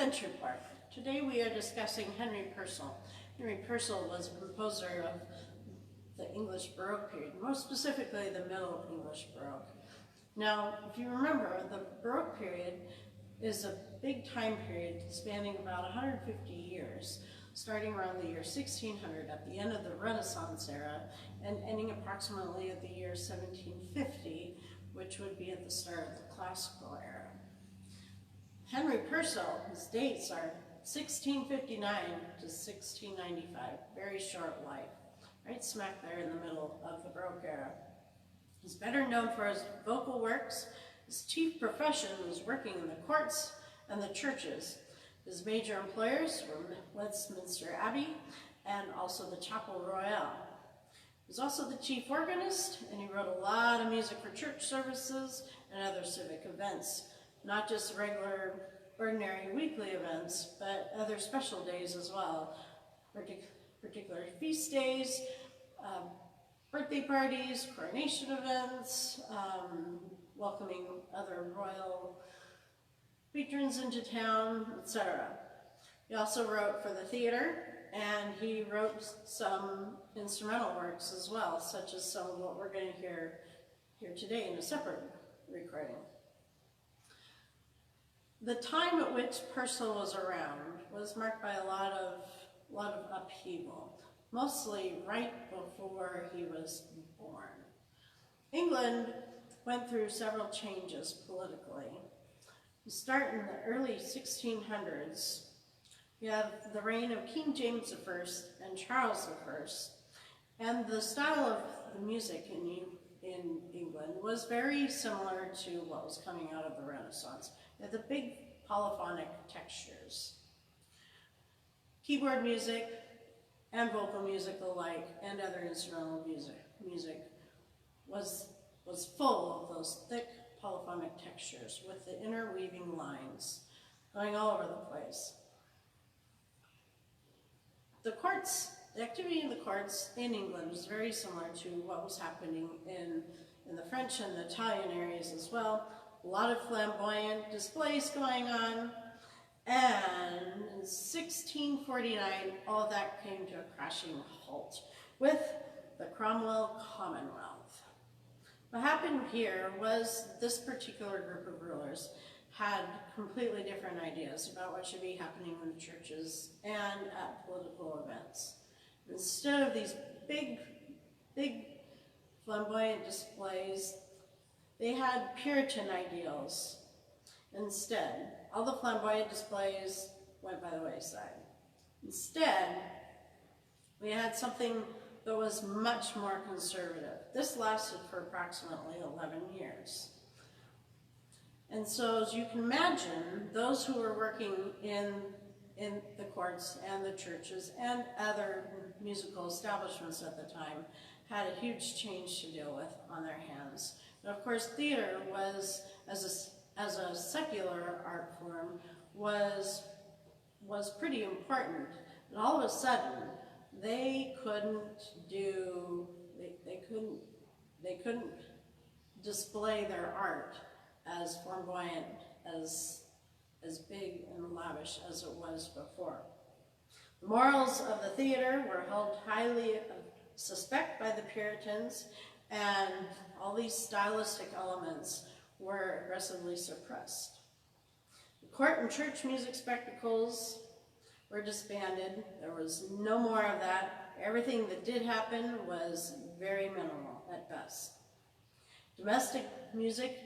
Bench Report. Today we are discussing Henry Purcell. Henry Purcell was a composer of the English Baroque period, more specifically the Middle English Baroque. Now, if you remember, the Baroque period is a big time period spanning about 150 years, starting around the year 1600 at the end of the Renaissance era and ending approximately at the year 1750, which would be at the start of the Classical era. Henry Purcell, his dates are 1659 to 1695, very short life, right smack there in the middle of the Baroque era. He's better known for his vocal works. His chief profession was working in the courts and the churches. His major employers were Westminster Abbey and also the Chapel Royal. He was also the chief organist, and he wrote a lot of music for church services and other civic events. Not just regular, ordinary weekly events, but other special days as well. Particular feast days, birthday parties, coronation events, welcoming other royal patrons into town, etc. He also wrote for the theater, and he wrote some instrumental works as well, such as some of what we're going to hear today in a separate recording. The time at which Purcell was around was marked by a lot of upheaval, mostly right before he was born. England went through several changes politically. We start in the early 1600s. You have the reign of King James I and Charles I, and the style of the music in England was very similar to what was coming out of the Renaissance. The big polyphonic textures. Keyboard music and vocal music alike and other instrumental music was full of those thick polyphonic textures with the interweaving lines going all over the place. The activity in the courts in England was very similar to what was happening in the French and the Italian areas as well. A lot of flamboyant displays going on, and in 1649, all that came to a crashing halt with the Cromwell Commonwealth. What happened here was this particular group of rulers had completely different ideas about what should be happening in the churches and at political events. Instead of these big flamboyant displays, they had Puritan ideals. Instead, all the flamboyant displays went by the wayside. Instead, we had something that was much more conservative. This lasted for approximately 11 years. And so, as you can imagine, those who were working in the courts and the churches and other musical establishments at the time had a huge change to deal with on their hands. And of course, theater was, as a secular art form, was pretty important. And all of a sudden, they couldn't display their art as flamboyant, as big and lavish as it was before. The morals of the theater were held highly suspect by the Puritans, and all these stylistic elements were aggressively suppressed. The court and church music spectacles were disbanded. There was no more of that. Everything that did happen was very minimal at best. Domestic music,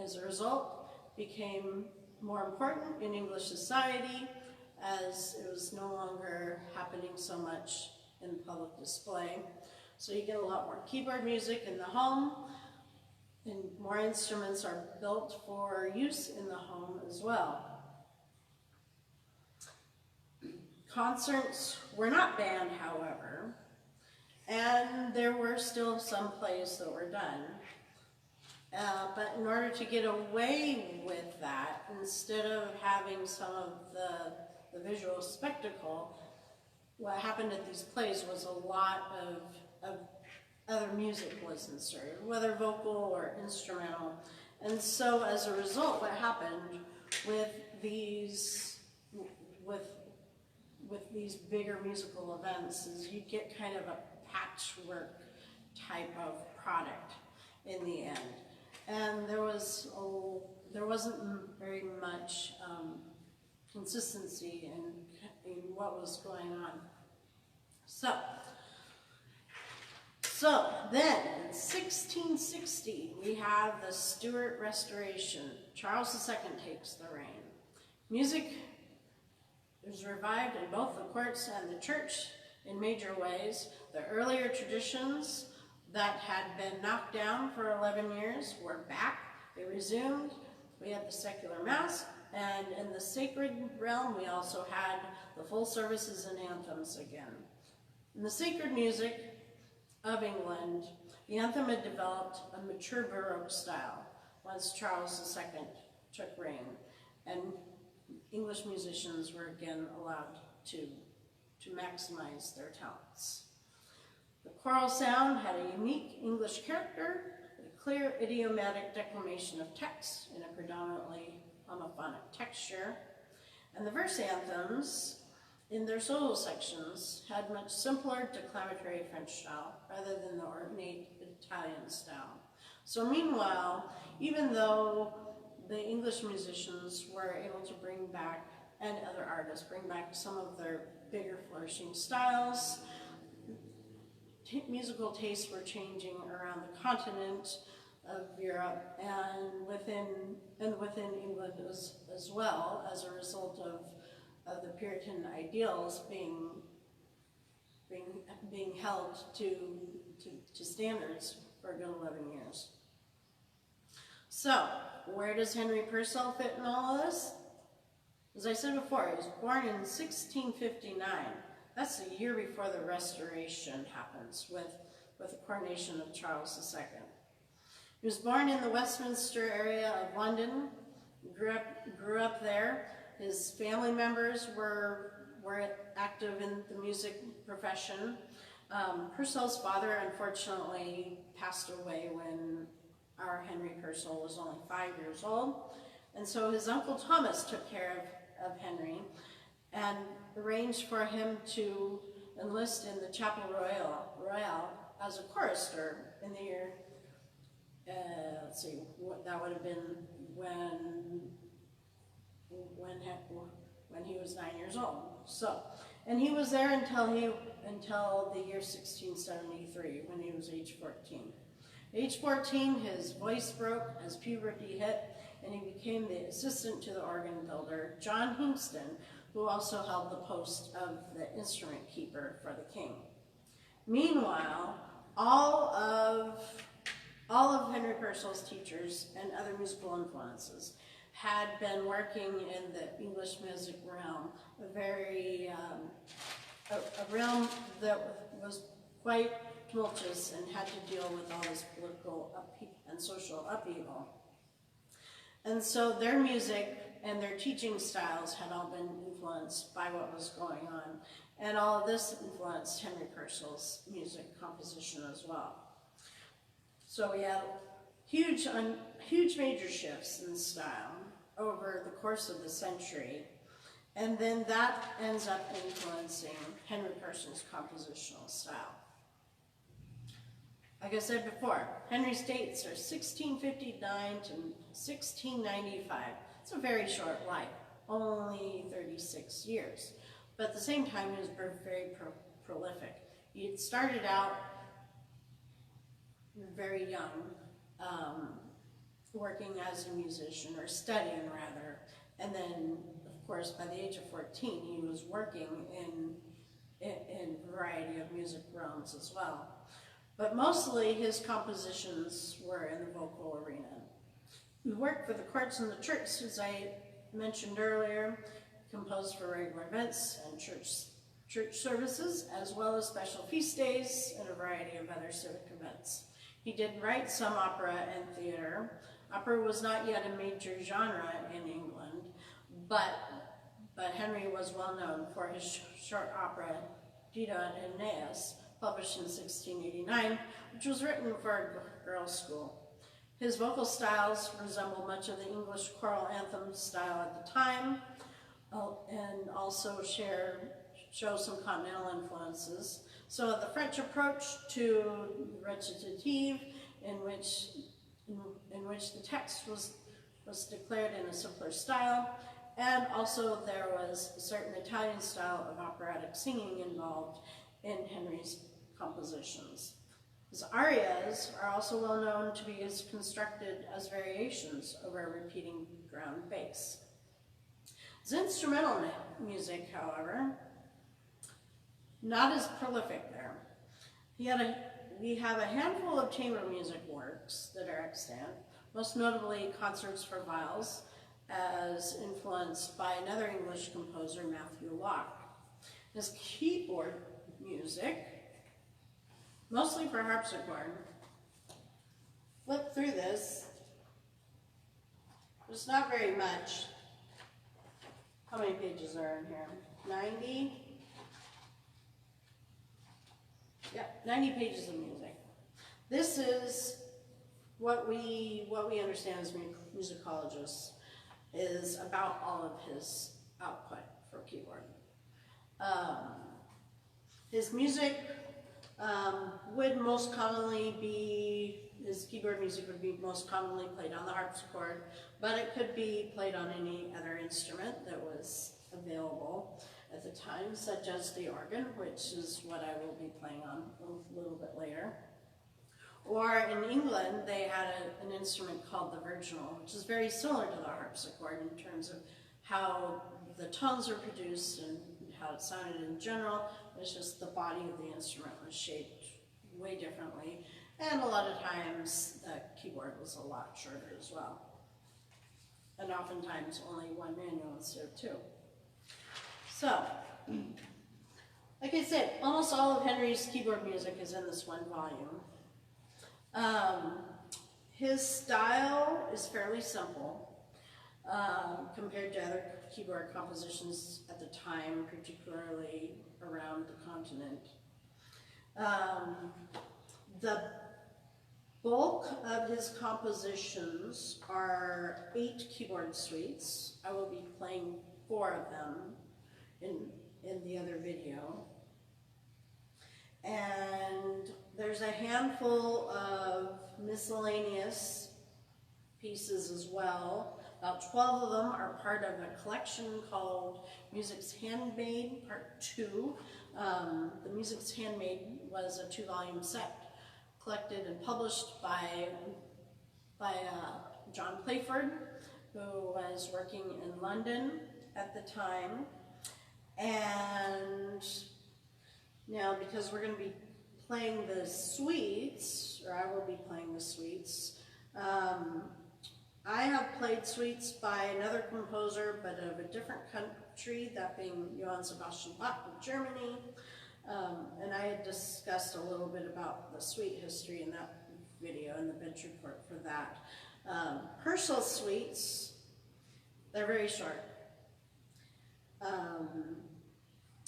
as a result, became more important in English society as it was no longer happening so much in public display. So you get a lot more keyboard music in the home, and more instruments are built for use in the home as well. Concerts were not banned, however, and there were still some plays that were done. But in order to get away with that, instead of having some of the visual spectacle, what happened at these plays was a lot of other music was inserted, whether vocal or instrumental. And so as a result, what happened with these with these bigger musical events is you get kind of a patchwork type of product in the end. And there wasn't very much consistency in what was going on. So then in 1660 we have the Stuart Restoration. Charles II takes the reign. Music is revived in both the courts and the church in major ways. The earlier traditions that had been knocked down for 11 years were back. They resumed. We had the secular mass, and in the sacred realm we also had the full services and anthems again. In the sacred music of England, the anthem had developed a mature Baroque style once Charles II took reign, and English musicians were again allowed to maximize their talents. The choral sound had a unique English character, a clear idiomatic declamation of text in a predominantly homophonic texture, and the verse anthems in their solo sections had much simpler declamatory French style rather than the ornate Italian style. So meanwhile, even though the English musicians were able to bring back, and other artists, bring back some of their bigger flourishing styles, musical tastes were changing around the continent of Europe and within England as well, as a result of the Puritan ideals being held to standards for a good 11 years. So, where does Henry Purcell fit in all of this? As I said before, he was born in 1659. That's the year before the Restoration happens with the coronation of Charles II. He was born in the Westminster area of London, grew up there. His family members were active in the music profession. Purcell's father unfortunately passed away when our Henry Purcell was only 5 years old. And so his uncle Thomas took care of Henry and arranged for him to enlist in the Chapel Royal as a chorister in the year, let's see, that would have been when he was 9 years old. So, and he was there until the year 1673, when he was age 14. Age 14, his voice broke as puberty hit, and he became the assistant to the organ builder, John Hingston, who also held the post of the instrument keeper for the king. Meanwhile, all of Henry Purcell's teachers and other musical influences had been working in the English music realm, a realm that was quite tumultuous and had to deal with all this political and social upheaval. And so their music and their teaching styles had all been influenced by what was going on. And all of this influenced Henry Purcell's music composition as well. So we had huge major shifts in style over the course of the century. And then that ends up influencing Henry Purcell's compositional style. Like I said before, Henry's dates are 1659 to 1695. It's a very short life, only 36 years. But at the same time, he was very prolific. He had started out very young, working as a musician, or studying rather, and then, of course, by the age of 14, he was working in a variety of music realms as well. But mostly his compositions were in the vocal arena. He worked for the courts and the church, as I mentioned earlier, composed for regular events and church services, as well as special feast days and a variety of other civic events. He did write some opera and theater. Opera was not yet a major genre in England, but Henry was well known for his short opera, Dido and Aeneas, published in 1689, which was written for a girls' school. His vocal styles resemble much of the English choral anthem style at the time. and also show some continental influences. So the French approach to recitative, in which the text was declared in a simpler style, and also there was a certain Italian style of operatic singing involved in Henry's compositions. His arias are also well known to be constructed as variations over a repeating ground bass. His instrumental music, however, not as prolific there. We have a handful of chamber music works that are extant, most notably concerts for viols, as influenced by another English composer, Matthew Locke. His keyboard music, mostly for harpsichord. Flip through this. There's not very much. How many pages are in here? 90? Yep, 90 pages of music. This is what we understand as musicologists is about all of his output for keyboard. His music would most commonly be, his keyboard music would be most commonly played on the harpsichord, but it could be played on any other instrument that was available at the time, such as the organ, which is what I will be playing on a little bit later. Or in England, they had an instrument called the virginal, which is very similar to the harpsichord in terms of how the tones are produced and how it sounded in general. It's just the body of the instrument was shaped way differently. And a lot of times the keyboard was a lot shorter as well. And oftentimes only one manual instead of two. So, like I said, almost all of Henry's keyboard music is in this one volume. His style is fairly simple compared to other keyboard compositions at the time, particularly around the continent. The bulk of his compositions are 8 keyboard suites. I will be playing 4 of them in the other video. And there's a handful of miscellaneous pieces as well. About 12 of them are part of a collection called Music's Handmade, Part 2. The Music's Handmade was a 2-volume set collected and published by John Playford, who was working in London at the time. And now, because we're going to be playing the suites, or I will be playing the suites, I have played suites by another composer, but of a different country, that being Johann Sebastian Bach of Germany. And I had discussed a little bit about the suite history in that video, in the bench report for that. Purcell suites, they're very short.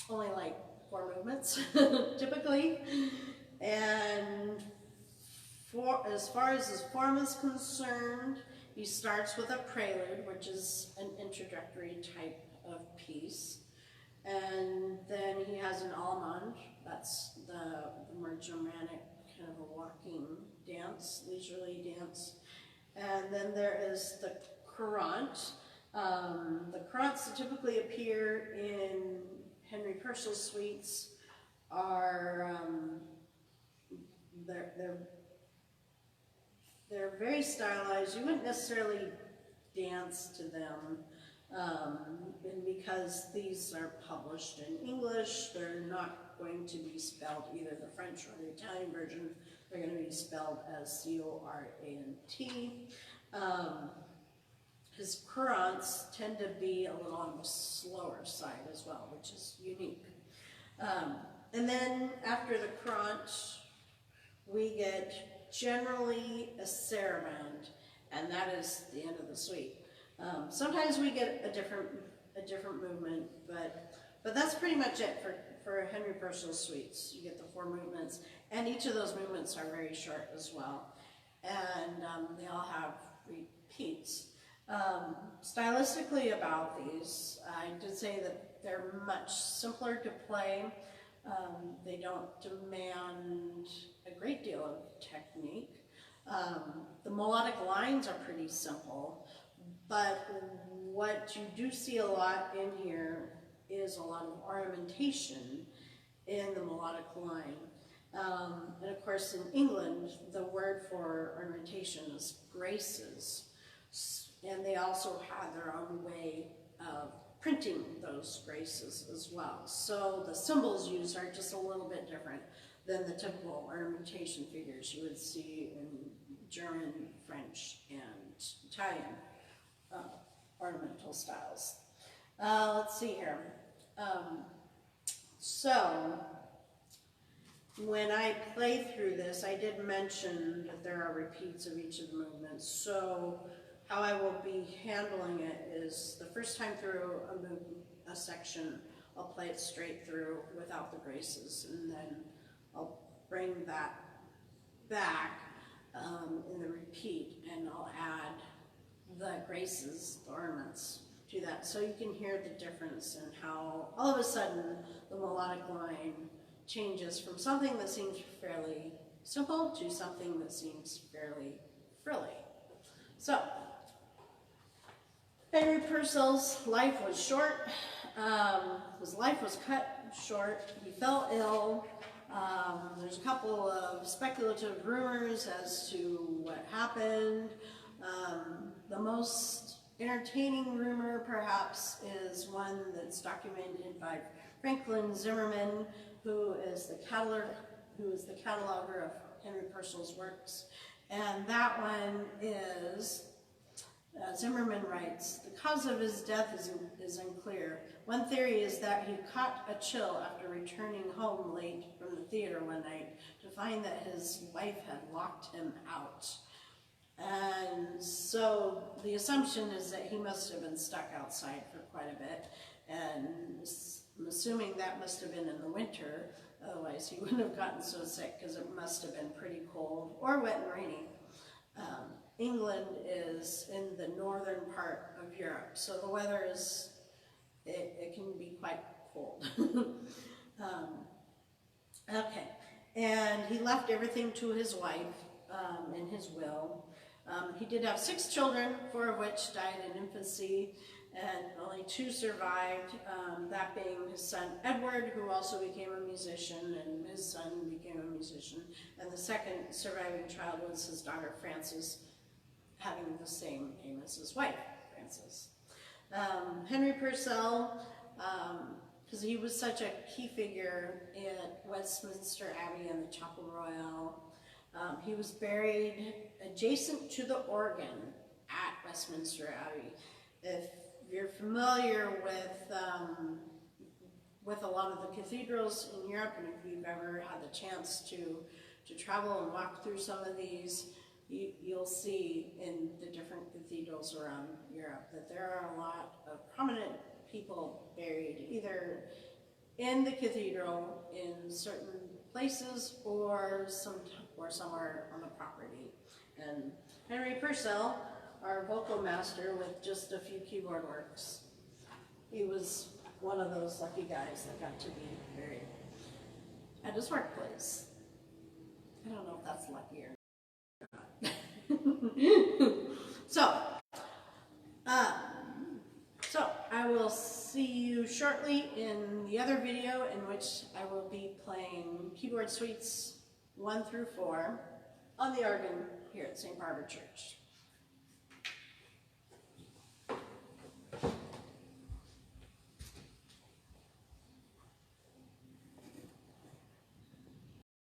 Only like 4 movements, typically. And as far as his form is concerned, he starts with a prelude, which is an introductory type of piece. And then he has an allemande, that's the more Germanic kind of a walking dance, leisurely dance. And then there is the courant. The courants that typically appear in Henry Purcell's suites are, they're very stylized. You wouldn't necessarily dance to them, and because these are published in English, they're not going to be spelled either the French or the Italian version. They're going to be spelled as C-O-R-A-N-T. His courants tend to be a little on the slower side as well, which is unique. And then after the courant, we get generally a saraband, and that is the end of the suite. Sometimes we get a different movement, but that's pretty much it for Henry Purcell's suites. You get the 4 movements, and each of those movements are very short as well, and they all have repeats. Stylistically about these, I did say that they're much simpler to play. They don't demand a great deal of technique. The melodic lines are pretty simple, but what you do see a lot in here is a lot of ornamentation in the melodic line. And of course in England, the word for ornamentation is graces. And they also had their own way of printing those graces as well. So the symbols used are just a little bit different than the typical ornamentation figures you would see in German, French, and Italian ornamental styles. Let's see here. So when I play through this, I did mention that there are repeats of each of the movements. So how I will be handling it is the first time through a section, I'll play it straight through without the graces, and then I'll bring that back in the repeat, and I'll add the graces, the ornaments, to that, so you can hear the difference in how all of a sudden the melodic line changes from something that seems fairly simple to something that seems fairly frilly. So, Henry Purcell's life was short. His life was cut short. He fell ill. There's a couple of speculative rumors as to what happened. The most entertaining rumor, perhaps, is one that's documented by Franklin Zimmerman, who is the cataloger of Henry Purcell's works. And that one is, Zimmerman writes, the cause of his death is unclear. One theory is that he caught a chill after returning home late from the theater one night to find that his wife had locked him out. And so the assumption is that he must have been stuck outside for quite a bit, and I'm assuming that must have been in the winter, otherwise he wouldn't have gotten so sick, because it must have been pretty cold or wet and rainy. England is in the northern part of Europe, so the weather is, it can be quite cold. Okay, and he left everything to his wife in his will. He did have 6 children, 4 of which died in infancy, and only 2 survived, that being his son Edward, who also became a musician, and his son became a musician, and the second surviving child was his daughter Frances, having the same name as his wife, Frances. Henry Purcell, because he was such a key figure at Westminster Abbey and the Chapel Royal, he was buried adjacent to the organ at Westminster Abbey. If you're familiar with a lot of the cathedrals in Europe, and if you've ever had the chance to travel and walk through some of these, you'll see in the different cathedrals around Europe that there are a lot of prominent people buried either in the cathedral in certain places or somewhere on the property. And Henry Purcell, our vocal master with just a few keyboard works, he was one of those lucky guys that got to be buried at his workplace. I don't know if that's lucky or not. So I will see you shortly in the other video, in which I will be playing keyboard suites 1 through 4 on the organ here at St. Barbara Church.